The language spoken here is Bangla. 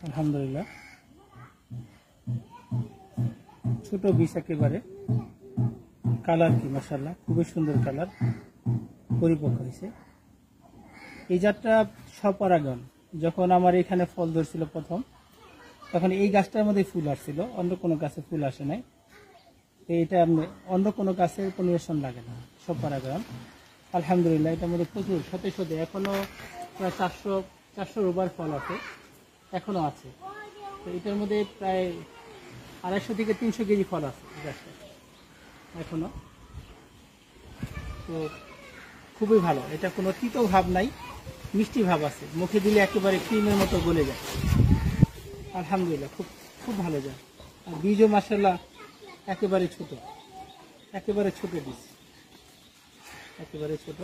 আলহামদুলিল্লাহ, ছোট বীজ একেবারে, কালার কি মাশাআল্লাহ, খুবই সুন্দর কালার, পরিপক্ক হয়েছে। এই জাতটা স্বপরাগণ। যখন আমার এখানে ফল ধরছিল প্রথম, তখন এই গাছটার মধ্যে ফুল আসছিল, অন্য কোনো গাছে ফুল আসে নাই। এইটা অন্য কোনো গাছের পরিবেশন লাগে না, স্বপরাগণ। আলহামদুলিল্লাহ, এটার মধ্যে প্রচুর শতে শতে এখনো প্রায় 400 ওভার ফল আছে, এখনো আছে। তো এটার মধ্যে প্রায় 250 থেকে 300 কেজি ফল আছে গাছটা এখনো। তো খুবই ভালো, এটা কোনো তিতো ভাব নাই, মিষ্টি ভাব আছে, মুখে দিলে একেবারে ক্রিমের মতো গলে যায়। আলহামদুলিল্লাহ, খুব খুব ভালো যায়। আর বীজও মাশাআল্লাহ একেবারে ছোট, একেবারে ছোট বীজ, একেবারে ছোট।